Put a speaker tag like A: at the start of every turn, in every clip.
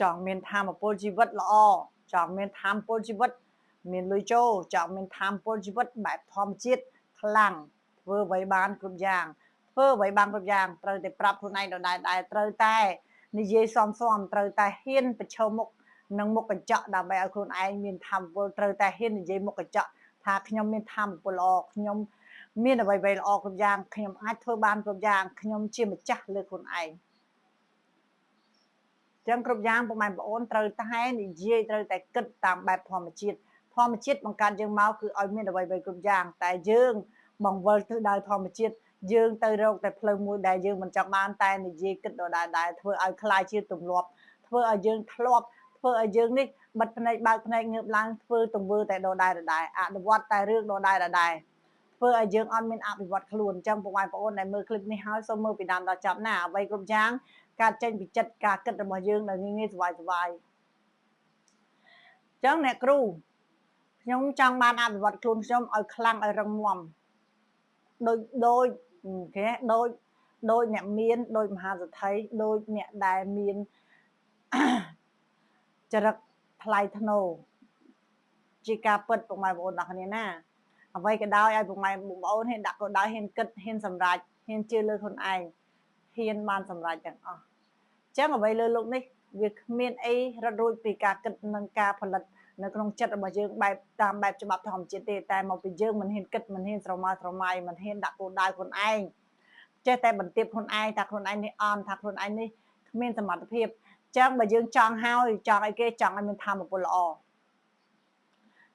A: ចង់មានធម៌ពលជីវិតល្អចង់មានធម៌ពលជីវិតមានលុយចូលចង់មានធម៌ពលជីវិតបែបធម្មជាតិខ្លាំងធ្វើអ្វីបានគ្រប់យ៉ាងធ្វើអ្វីបានគ្រប់យ៉ាងត្រូវតែប្រាប់ខ្លួនឯងដដែលត្រូវតែនិយាយសមត្រូវតែហ៊ានប្រឈមមុខនឹងមុខកញ្ចក់ដើម្បីឲ្យខ្លួនឯងមានធម៌ពលត្រូវតែហ៊ាននិយាយមុខកញ្ចក់ថាខ្ញុំមានធម៌ពលល្អខ្ញុំមានអ្វីៗល្អគ្រប់យ៉ាងខ្ញុំអាចធ្វើបានគ្រប់យ៉ាងខ្ញុំជាម្ចាស់លើខ្លួនឯងចឹងគ្រប់យ៉ាងពុកម៉ែបងប្អូនត្រូវតែនិយាយត្រូវតែគិតតាមបែបធម្មជាតិបង្កើតយើងមកគឺឲ្យមានអ្វីៗគ្រប់យ៉ាងតែយើងបង្វិលទៅដោយធម្មជាតិយើងទៅរកតែផ្លូវមួយដែលយើងមិនចង់បានតែនិយាយគិតដដែលធ្វើឲ្យคล้ายជាទម្លាប់ធ្វើឲ្យយើងធ្លាប់ធ្វើឲ្យយើងនេះបិទភ្នែកបើកភ្នែកងើបឡើងធ្វើទង្វើតែដដែលអនុវត្តតែរឿងដដែលធ្វើឲ្យយើងអត់មានអភិវឌ្ឍខ្លួនអញ្ចឹងពុកម៉ែបងប្អូនដែលមើលคลิปនេះហើយសូមមើលពីដើមដល់ចប់ណាអ្វីគ្រប់យ៉ាងការចេញពីចិត្តការគិតរបស់យើងដែលងាយៗស្វាយអញ្ចឹងអ្នកគ្រូខ្ញុំចង់បានអភិវឌ្ឍខ្លួនខ្ញុំឲ្យខ្លាំងឲ្យរឹងមាំដូចគេដូចអ្នកមានដូចមហាសទ្ធិដូចអ្នកដែលមានចរិតថ្លៃថ្នូរជាការពិតពុកម៉ែបងប្អូនអ្នកគ្នាណាអ្វីក៏ដោយឲ្យពុកម៉ែបងប្អូនហ៊ានដាក់គោលដៅហ៊ានគិតហ៊ានសម្រេចហ៊ានជឿលើខ្លួនឯងហ៊ានបានសម្រេចទាំងអស់អញ្ចឹងអ្វីលើលោកនេះវាគ្មានអីរត់រួចពីការគិតនិងការផលិតនៅក្នុងចិត្តរបស់យើងបែបតាមបែបច្បាប់ធម្មជាតិទេតែមកពីយើងមិនហ៊ានគិតមិនហ៊ានស្រមើស្រមៃមិនហ៊ានដាក់គោលដៅខ្លួនឯងចេះតែបន្ទាបខ្លួនឯងថាខ្លួនឯងនេះអន់ថាខ្លួនឯងនេះគ្មានសមត្ថភាពអញ្ចឹងបើយើងចង់ហើយចង់ឲ្យគេចង់ឲ្យមានធម៌ពលល្អ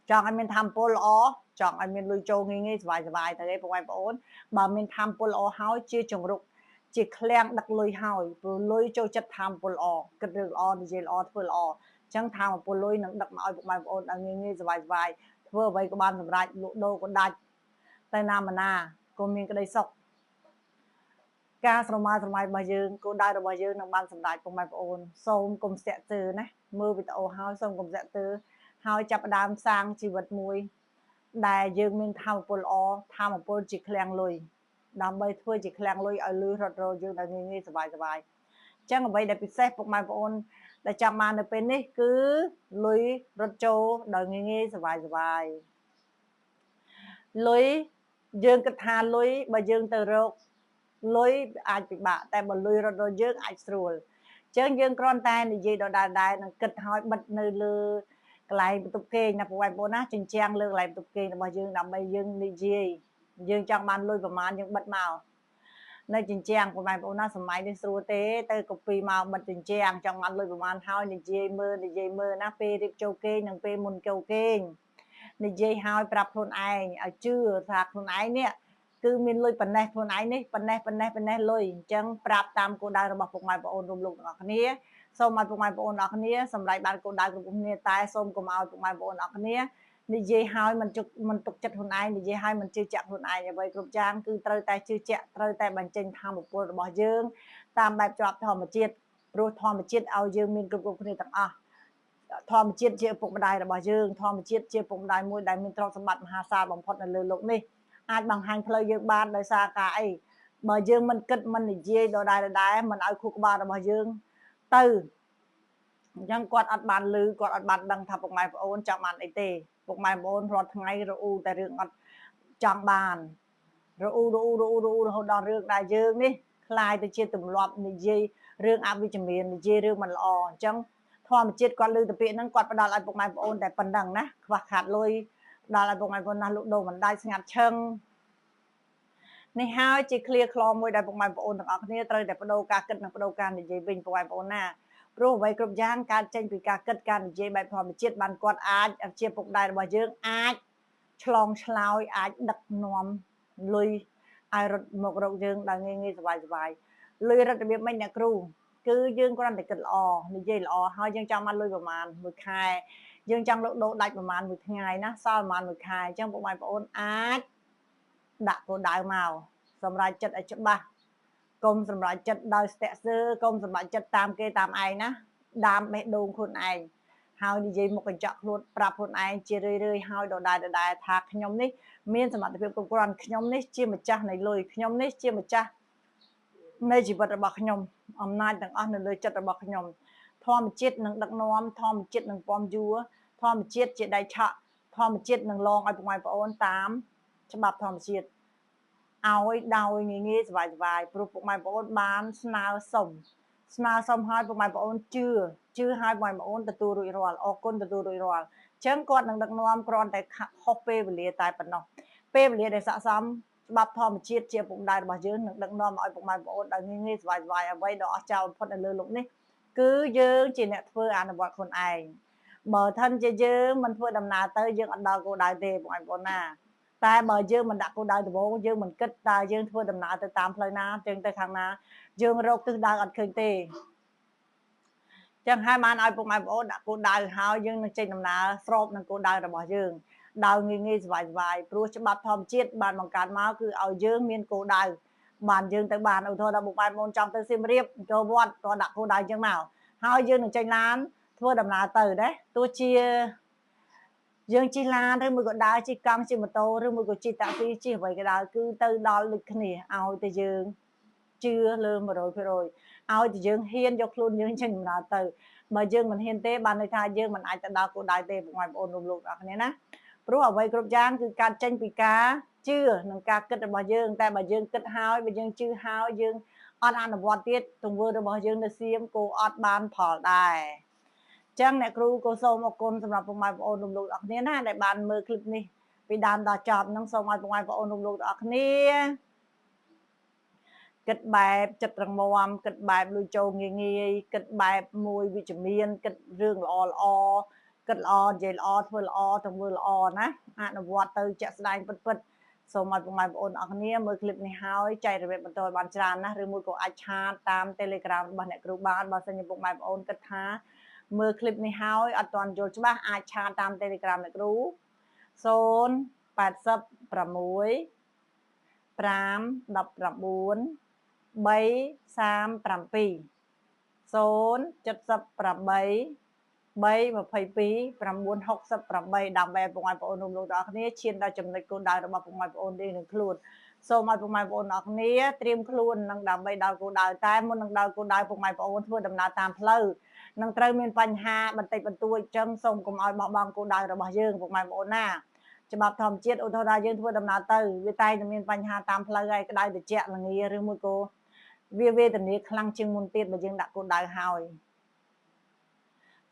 A: ចង់ឲ្យមានធម៌ពលល្អចង់ឲ្យមានលុយចូលងាយស្វាយទៅទេបងប្អូនបើមានធម៌ពលល្អហើយជាចង្រុកជាឃ្លាំងដឹកលុយហើយព្រោះលុយចូលចិត្តធម៌ពលល្អគិតរឿងល្អនិយាយល្អធ្វើល្អអញ្ចឹងធម៌ពលលុយនឹងដឹកមកឲ្យបងប្អូនឲ្យងាយស្វាយធ្វើអ្វីក៏បានសម្រេចលក់ដូរក៏ដាច់ទៅណាមកណាក៏មានក្តីសុខការស្រមើស្រមៃរបស់យើងគោលដៅរបស់យើងនឹងបានសម្រេចបងប្អូនសូមកុំស្ទាក់ស្ទើរណាមើលវីដេអូហើយសូមកុំស្ទាក់ស្ទើរហើយចាប់ផ្ដើមសាងជីវិតមួយដែលយើងមានធម៌ពលល្អធម៌ពលជាឃ្លាំងលុយដើម្បីធ្វើជាឃ្លាំងលុយឲ្យលឺរត់រយើងដែលងាយស្វាយអញ្ចឹងអ្វីដែលពិសេសពុកម៉ែបងប្អូនដែលចង់បាននៅពេលនេះគឺលុយរត់ចូលដោយងាយស្វាយលុយយើងគិតថាលុយបើយើងទៅរកលុយអាចពិបាកតែបើលុយរត់រយើងអាចស្រួលអញ្ចឹងយើងគ្រាន់តែនិយាយដដែលនឹងគិតឲ្យបិទនៅលើកន្លែងបន្ទប់គេងណាបងប្អូនណាជញ្ជាំងលើកន្លែងបន្ទប់គេងរបស់យើងដើម្បីយើងនិយាយយើងចង់បានលុយប្រមាណយើងបិទមកនៅជញ្ជាំងបងប្អូនណាសម័យនេះស្រួលទេទៅកូពីមកបិទជញ្ជាំងចង់បានលុយប្រមាណហើយនិយាយមើលណាពេលរៀបចូលគេងនិងពេលមុនចូលគេងនិយាយឲ្យប្រាប់ខ្លួនឯងឲ្យជឿថាខ្លួនឯងនេះគឺមានលុយប៉ុណ្ណេះខ្លួនឯងនេះប៉ុណ្ណេះលុយអញ្ចឹងប្រាប់តាមគោលដៅរបស់ពុកម៉ែបងប្អូនរួមលោកទាំងអស់គ្នាសូមឲ្យពុកម៉ែបងប្អូនទាំងអស់គ្នាសម្រេចបានគោលដៅគ្រប់គ្នាតែសូមកុំឲ្យពុកម៉ែបងប្អូនទាំងអស់គ្នានិយាយឲ្យមិនទុកចិត្តខ្លួនឯងនិយាយឲ្យមិនជឿជាក់ខ្លួនឯងអ្វីគ្រប់យ៉ាងគឺត្រូវតែជឿជាក់ត្រូវតែបញ្ចេញធម៌ពលរបស់យើងតាមបែបច្បាប់ធម្មជាតិព្រោះធម្មជាតិឲ្យយើងមានគ្រប់គ្នាទាំងអស់ធម្មជាតិជាឪពុកម្ដាយរបស់យើងធម្មជាតិជាឪពុកម្ដាយមួយដែលមានទ្រព្យសម្បត្តិមហាសាលបំផុតនៅលើโลกនេះអាចបង្ហាញផ្លូវយើងបានដោយសារការអីបើយើងមិនគិតមិននិយាយដដែលមិនឲ្យខួរក្បាលរបស់យើងទៅអញ្ចឹងគាត់អត់បានឮគាត់អត់បានដឹងថាពុកម៉ែបងប្អូនចង់បានអីទេពុកម៉ែបងប្អូនរាល់ថ្ងៃរអ៊ូតែរឿងអត់ចង់បានរអ៊ូរហូតដល់រឿងដែលយើងនេះคล้ายទៅជាទម្លាប់និយាយរឿងអវិជ្ជមាននិយាយរឿងមិនល្អអញ្ចឹងធម្មជាតិគាត់លើទៅពាក្យហ្នឹងគាត់ផ្ដល់ឲ្យពុកម៉ែបងប្អូនតែប៉ុណ្ណឹងណាខ្វះខាតលុយផ្ដល់ឲ្យពុកម៉ែបងប្អូនណាលក់ដូរមិនដាច់ស្ងាត់ឈឹងនេះហើយជាឃ្លាខ្លមួយដែលពុកម៉ែបងប្អូនទាំងអស់គ្នាត្រូវតែបដូរការគិតនិងបដូរការនិយាយវិញពុកម៉ែបងប្អូនណាព្រោះអ្វីគ្រប់យ៉ាងកើតចេញពីការគិតការនិយាយបែបធម្មជាតិបានគាត់អាចជាពុកដែររបស់យើងអាចឆ្លងឆ្លោយអាចដឹកនាំលុយឲ្យរត់មករកយើងដោយងាយស្វាយលុយរត់របៀបម៉េចអ្នកគ្រូគឺយើងគ្រាន់តែគិតល្អនិយាយល្អហើយយើងចង់បានលុយប្រមាណមួយខែយើងចង់លក់ដូរដាច់ប្រមាណមួយថ្ងៃណាសល់ប្រមាណមួយខែអញ្ចឹងពុកម៉ែបងប្អូនអាចដាក់គោលដៅមកសម្រាប់ចិត្តឲ្យច្បាស់កុំសម្រាប់ចិត្តដោយស្ទាក់ស្ទើរកុំសម្រាប់ចិត្តតាមគេតាមឯងណាដាមបេះដូងខ្លួនឯងហើយនិយាយមុខកញ្ចក់ខ្លួនប្រាប់ខ្លួនឯងជារឿយហើយដដែលថាខ្ញុំនេះមានសមត្ថភាពគ្រប់គ្រាន់ខ្ញុំនេះជាម្ចាស់នៃលុយខ្ញុំនេះជាម្ចាស់នៃជីវិតរបស់ខ្ញុំអំណាចទាំងអស់នៅលើចិត្តរបស់ខ្ញុំ ធម្មជាតិនឹងដឹកនាំធម្មជាតិនឹងពំយួរធម្មជាតិជាដៃឆក់ធម្មជាតិនឹងលងឲ្យពុកម៉ែបងប្អូនតាមច្បាប់ធម្មជាតិឲ្យដោយងាយស្វាយព្រោះពុកម៉ែបងប្អូនបានស្នើសុំឲ្យពុកម៉ែបងប្អូនជឿឲ្យបងប្អូនទទួលរួចរាល់អរគុណទទួលរួចរាល់អញ្ចឹងគាត់នឹងដឹកនាំគ្រាន់តែហុសពេលវេលាតែប៉ុណ្ណោះពេលវេលាដែលស័ក្តិសមច្បាប់ធម្មជាតិជាពុកម្ដាយរបស់យើងនឹងដឹកនាំឲ្យពុកម៉ែបងប្អូនដោយងាយស្វាយអ្វីដ៏អស្ចារ្យបំផុតនៅលើលោកនេះគឺយើងជាអ្នកធ្វើអនុវត្តខ្លួនឯងបើថាជាយើងមិនធ្វើដំណើរទៅយើងអត់ដល់គោលដៅទេបងប្អូនណាតែបើយើងមិនដាក់គោលដៅដំបូងយើងមិនគិតតើយើងធ្វើដំណើរទៅតាមផ្លូវណាចឹងទៅខាងណាយើងរកទិសដៅអត់ឃើញទេចឹងហើយបានឲ្យពុកម៉ែបងប្អូនដាក់គោលដៅហើយយើងនឹងចេញដំណើរស្របនឹងគោលដៅរបស់យើងដោយងាយស្វាយព្រោះច្បាប់ធម្មជាតិបានបង្កើតមកគឺឲ្យយើងមានគោលដៅបានយើងទៅបានឧទាហរណ៍ថាពុកម៉ែបងប្អូនចង់ទៅសៀមរាបចូលវត្តក៏ដាក់គោលដៅចឹងមកហើយយើងនឹងចេញឡានធ្វើដំណើរទៅណាទោះជាយើងជិះឡានឬមួយក៏ដើរជិះកង់ជិះម៉ូតូឬមួយក៏ជិះតាក់ស៊ីជិះអ្វីក៏ដោយគឺទៅដល់ដូចគ្នាឲ្យតែយើងជឿលើ 100% ឲ្យតែយើងហ៊ានយកខ្លួនយើងចេញដំណើរទៅបើយើងមិនហ៊ានទេបានន័យថាយើងមិនអាចទៅដល់គោលដៅទេបងប្អូនលោកលោកអ្នកគ្នាណាព្រោះអ្វីគ្រប់យ៉ាងគឺការចេញពីការជឿនិងការគិតរបស់យើងតែបើយើងគិតហើយបើយើងជឿហើយយើងអត់អនុវត្តទៀតទង្វើរបស់យើងនៅសៀមក៏អត់បានផលដែរចឹងអ្នកគ្រូក៏សូមអរគុណសម្រាប់ពុកម៉ែបងប្អូនលោកលោកអ្នកគ្នាណាដែលបានមើលคลิปនេះពីដើមដល់ចប់នឹងសូមឲ្យពុកម៉ែបងប្អូនលោកលោកអ្នកគ្នាគិតបែបចិត្តរងមាំគិតបែបលួចចូលងាយគិតបែបមួយវិជ្ជមានគិតរឿងល្អគិតល្អនិយាយល្អធ្វើល្អទង្វើល្អណាអនុវត្តទៅជាក់ស្ដែងពិតសូមឲ្យពុកម៉ែបងប្អូនអរគ្នាមើលคลิปនេះហើយចែករំលែកបន្តឲ្យបានច្រើនណាឬមួយក៏អាចឆាតតាម Telegram របស់អ្នកគ្រូបានបើសិនជាពុកម៉ែបងប្អូនគិតថាមើលคลิปនេះហើយអត់ទាន់យល់ច្បាស់អាចឆាតតាម Telegram អ្នកគ្រូ086 519 337 078 322 968ដើម្បីឲ្យពុកម៉ែបងប្អូនលោកទាំងអស់គ្នាឈានដល់ចំណុចគោលដៅរបស់ពុកម៉ែបងប្អូនរៀងៗខ្លួនសូមឲ្យពុកម៉ែបងប្អូនទាំងអស់គ្នាត្រៀមខ្លួននឹងដើម្បីដល់គោលដៅតែមុននឹងដល់គោលដៅពុកម៉ែបងប្អូនធ្វើដំណើរតាមផ្លូវនឹងត្រូវមានបញ្ហាបន្តិចបន្តួចចឹងសូមកុំឲ្យបោះបង់គោលដៅរបស់យើងពុកម៉ែបងប្អូនណាច្បាប់ធម្មជាតិឧទាហរណ៍ថាយើងធ្វើដំណើរទៅវាតែតែមានបញ្ហាតាមផ្លូវហើយក្តៅត្រជាក់ល្ងាឬមួយក៏វាវេទនាខ្លាំងជាងមុនទៀតបើយើងដាក់គោលដៅហើយ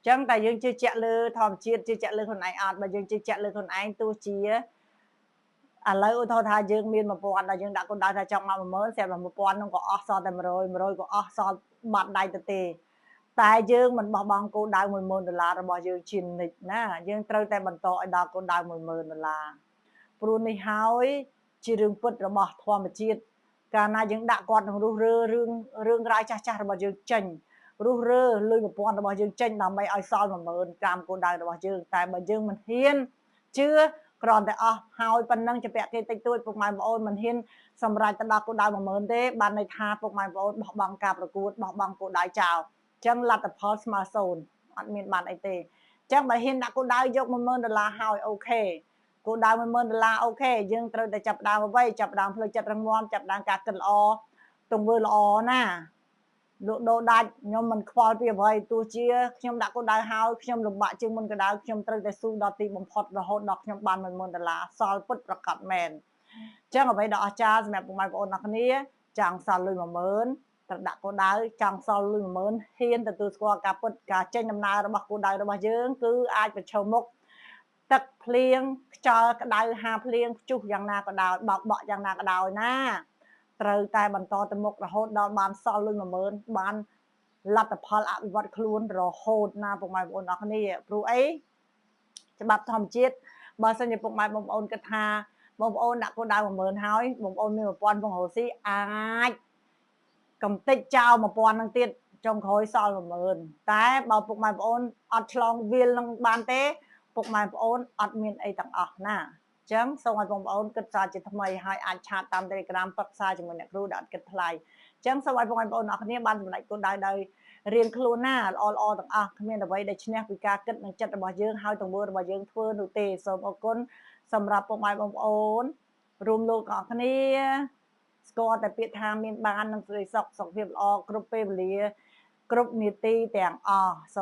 A: ចឹងតែយើងជឿជាក់លើធម្មជាតិជឿជាក់លើខ្លួនឯងអត់បើយើងជឿជាក់លើខ្លួនឯងទោះជាឥឡូវឧទាហរណ៍ថាយើងមាន1000ដល់យើងដាក់គោលដៅថាចង់មក10000ស្រាប់តែ1000នោះក៏អស់សល់តែ100ក៏អស់សល់បាត់ដៃទៅទេតែយើងមិនបោះបង់គោលដៅ$10000របស់យើងជានិច្ចណាយើងត្រូវតែបន្តឲ្យដល់គោលដៅ$10000ព្រោះនេះហើយជារឿងពិតរបស់ធម្មជាតិកាលណាយើងដាក់គាត់នឹងរុះរើរឿងរ៉ាវចាស់របស់យើងចេញរុះរើលុយ1000របស់យើងចេញដើម្បីឲ្យសល់10000តាមគោលដៅរបស់យើងតែបើយើងមិនហ៊ានជឿគ្រាន់តែអស់ហើយប៉ុណ្ណឹងជាពាក់គេតិចតួចពុកម៉ែបងប្អូនមិនហ៊ានសម្រេចទៅដល់គោលដៅ10000ទេបានន័យថាពុកម៉ែបងប្អូនបោះបង់ការប្រកួតបោះបង់គោលដៅចោលចឹងលទ្ធផលស្មើ0អត់មានបានអីទេចឹងបើហ៊ានដាក់គោលដៅយក$10000ហើយអូខេគោលដៅ$10000អូខេយើងត្រូវតែចាប់ដើមអ្វីចាប់ដើមផ្លូវចិត្តរឹងមាំចាប់ដើមការគិតល្អទង្វើល្អណាលក់ដូរដាច់ខ្ញុំមិនខ្វល់ពីអ្វីទោះជាខ្ញុំដាក់គោលដៅហើយខ្ញុំលំបាកជាងមុនក៏ដោយខ្ញុំត្រូវតែស៊ូដល់ទីបំផុតរហូតដល់ខ្ញុំបាន$10000សល់ពិតប្រាកដមែនចឹងអ្វីដ៏អស្ចារ្យសម្រាប់ពុកម៉ែបងប្អូនទាំងគ្នាចង់សល់លុយ$10000ត្រូវដាក់គោលដៅចង់សល់លុយ$10000ហ៊ានទទួលស្គាល់ការពិតការចេញដំណើររបស់គោលដៅរបស់យើងគឺអាចប្រឈមមុខទឹកភ្លៀងខ្យល់ក្តៅហាភ្លៀងព្យុះយ៉ាងណាក៏ដោយបោកបក់យ៉ាងណាក៏ដោយណាត្រូវតែបន្តទៅមុខរហូតដល់បានសល់លុយ$10000បានលទ្ធផលអភិវឌ្ឍខ្លួនរហូតណាពុកម៉ែបងប្អូនទាំងគ្នាព្រោះអីច្បាប់ធម្មជាតិបើសិនជាពុកម៉ែបងប្អូនគិតថាបងប្អូនដាក់គោលដៅ10000ហើយបងប្អូនមាន1000បងរស់ស៊ីអាចកំតិចចោល1000ហ្នឹងទៀតចុងក្រោយសល់10000តែបើពុកម៉ែបងប្អូនអត់ឆ្លងវាលនឹងបានទេពុកម៉ែបងប្អូនអត់មានអីទាំងអស់ណាចឹងសូមឲ្យបងប្អូនគិតសារជាថ្មីហើយអាចឆាតតាម Telegram ប្រឹក្សាជាមួយអ្នកគ្រូដែលអត់គិតថ្លៃចឹងសូមឲ្យបងប្អូនអរគ្នាបានសម្រេចគោលដៅដោយរៀងខ្លួនណាល្អទាំងអស់គ្មានអ្វីដែលឈ្នះពីការគិតនិងចិត្តរបស់យើងហើយទង្វើរបស់យើងធ្វើនោះទេសូមអរគុណសម្រាប់ពុកម៉ែបងប្អូនរួមលោកទាំងអស់គ្នាស្គាល់តែពាក្យថាមានបាននឹងសេចក្តីសុខភាពល្អគ្រប់ពេលវេលា គ្រប់នីតិទាំងអស់សូម